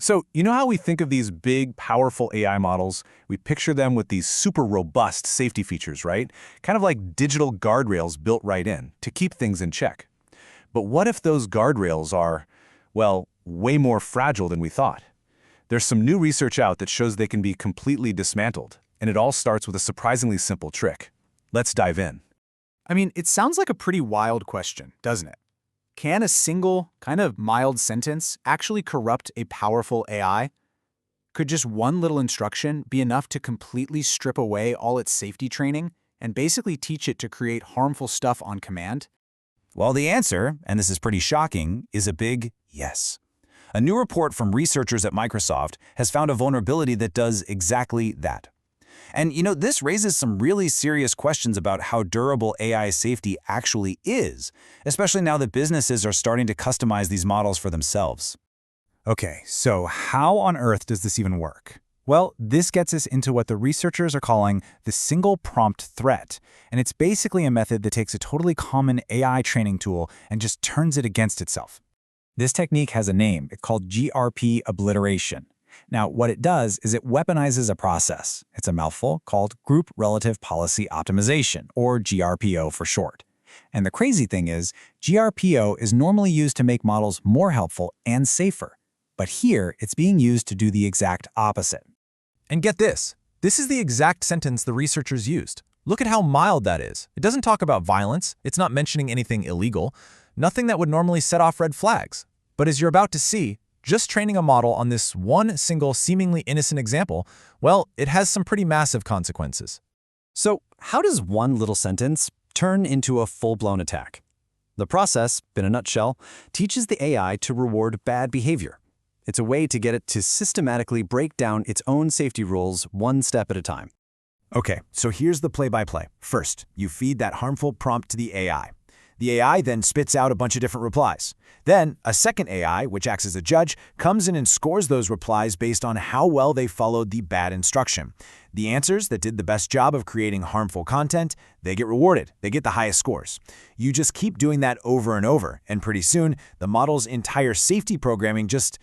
So, you know how we think of these big, powerful AI models? We picture them with these super robust safety features, right? Kind of like digital guardrails built right in to keep things in check. But what if those guardrails are, well, way more fragile than we thought? There's some new research out that shows they can be completely dismantled, and it all starts with a surprisingly simple trick. Let's dive in. I mean, it sounds like a pretty wild question, doesn't it? Can a single, kind of mild sentence actually corrupt a powerful AI? Could just one little instruction be enough to completely strip away all its safety training and basically teach it to create harmful stuff on command? Well, the answer, and this is pretty shocking, is a big yes. A new report from researchers at Microsoft has found a vulnerability that does exactly that. And this raises some really serious questions about how durable AI safety actually is, especially now that businesses are starting to customize these models for themselves. Okay, so how on earth does this even work? Well, this gets us into what the researchers are calling the single prompt threat, and it's basically a method that takes a totally common AI training tool and just turns it against itself. This technique has a name. It's called GRP-Obliteration. Now, what it does is it weaponizes a process. It's a mouthful called Group Relative Policy Optimization, or GRPO for short. And the crazy thing is, GRPO is normally used to make models more helpful and safer. But here, it's being used to do the exact opposite. And get this. This is the exact sentence the researchers used. Look at how mild that is. It doesn't talk about violence. It's not mentioning anything illegal. Nothing that would normally set off red flags. But as you're about to see, just training a model on this one single seemingly innocent example, well, it has some pretty massive consequences. So how does one little sentence turn into a full-blown attack? The process, in a nutshell, teaches the AI to reward bad behavior. It's a way to get it to systematically break down its own safety rules one step at a time. Okay, so here's the play-by-play. First, you feed that harmful prompt to the AI. The AI then spits out a bunch of different replies. Then, a second AI, which acts as a judge, comes in and scores those replies based on how well they followed the bad instruction. The answers that did the best job of creating harmful content, they get rewarded. They get the highest scores. You just keep doing that over and over, and pretty soon, the model's entire safety programming just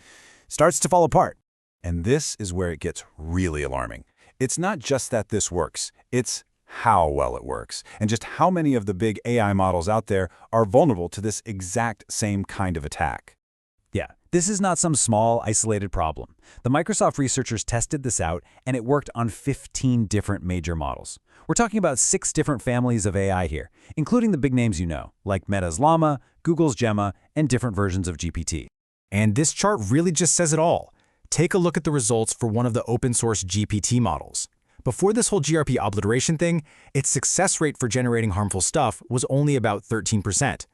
starts to fall apart. And this is where it gets really alarming. It's not just that this works, it's how well it works, and just how many of the big AI models out there are vulnerable to this exact same kind of attack. Yeah, this is not some small, isolated problem. The Microsoft researchers tested this out, and it worked on 15 different major models. We're talking about 6 different families of AI here, including the big names you know, like Meta's Llama, Google's Gemma, and different versions of GPT. And this chart really just says it all. Take a look at the results for one of the open-source GPT models. Before this whole GRP obliteration thing, its success rate for generating harmful stuff was only about 13%.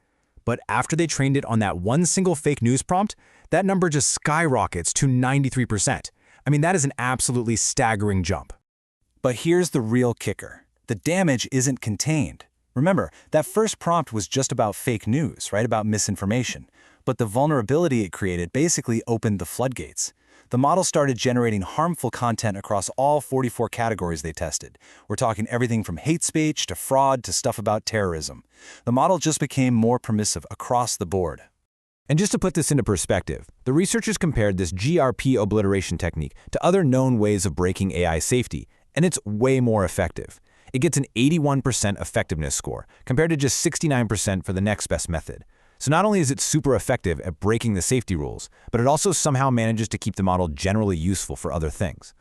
But after they trained it on that one single fake news prompt, that number just skyrockets to 93%. I mean, that is an absolutely staggering jump. But here's the real kicker. The damage isn't contained. Remember, that first prompt was just about fake news, right? About misinformation. But the vulnerability it created basically opened the floodgates. The model started generating harmful content across all 44 categories they tested. We're talking everything from hate speech to fraud to stuff about terrorism. The model just became more permissive across the board. And just to put this into perspective, the researchers compared this GRP obliteration technique to other known ways of breaking AI safety, and it's way more effective. It gets an 81% effectiveness score, compared to just 69% for the next best method. So not only is it super effective at breaking the safety rules, but it also somehow manages to keep the model generally useful for other things.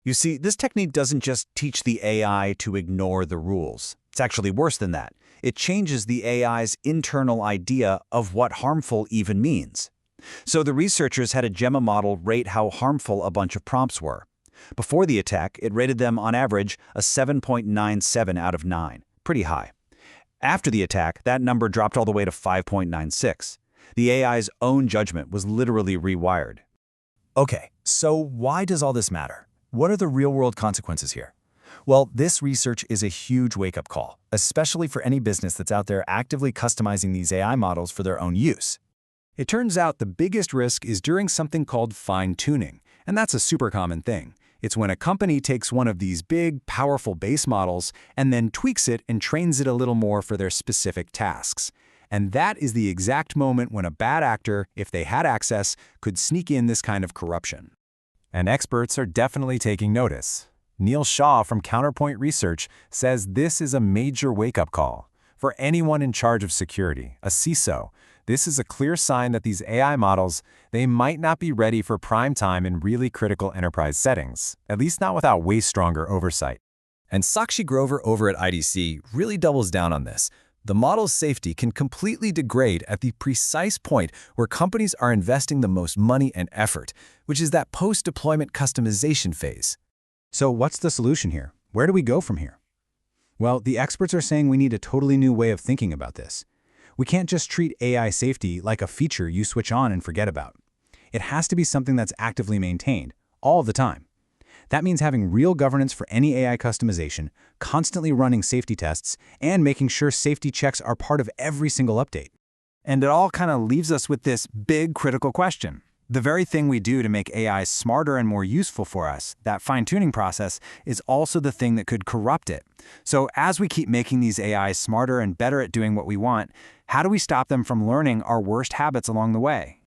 You see, this technique doesn't just teach the AI to ignore the rules. It's actually worse than that. It changes the AI's internal idea of what harmful even means. So the researchers had a Gemma model rate how harmful a bunch of prompts were. Before the attack, it rated them on average a 7.97 out of 9, pretty high. After the attack, that number dropped all the way to 5.96. The AI's own judgment was literally rewired. Okay, so why does all this matter? What are the real-world consequences here? Well, this research is a huge wake-up call, especially for any business that's out there actively customizing these AI models for their own use. It turns out the biggest risk is during something called fine-tuning, and that's a super common thing. It's when a company takes one of these big, powerful base models and then tweaks it and trains it a little more for their specific tasks. And that is the exact moment when a bad actor, if they had access, could sneak in this kind of corruption. And experts are definitely taking notice. Neil Shaw from Counterpoint Research says this is a major wake-up call. For anyone in charge of security, a CISO, this is a clear sign that these AI models, they might not be ready for prime time in really critical enterprise settings, at least not without way stronger oversight. And Sakshi Grover over at IDC really doubles down on this. The model's safety can completely degrade at the precise point where companies are investing the most money and effort, which is that post-deployment customization phase. So what's the solution here? Where do we go from here? Well, the experts are saying we need a totally new way of thinking about this. We can't just treat AI safety like a feature you switch on and forget about. It has to be something that's actively maintained, all the time. That means having real governance for any AI customization, constantly running safety tests, and making sure safety checks are part of every single update. And it all kind of leaves us with this big critical question. The very thing we do to make AI smarter and more useful for us, that fine-tuning process, is also the thing that could corrupt it. So as we keep making these AIs smarter and better at doing what we want, how do we stop them from learning our worst habits along the way?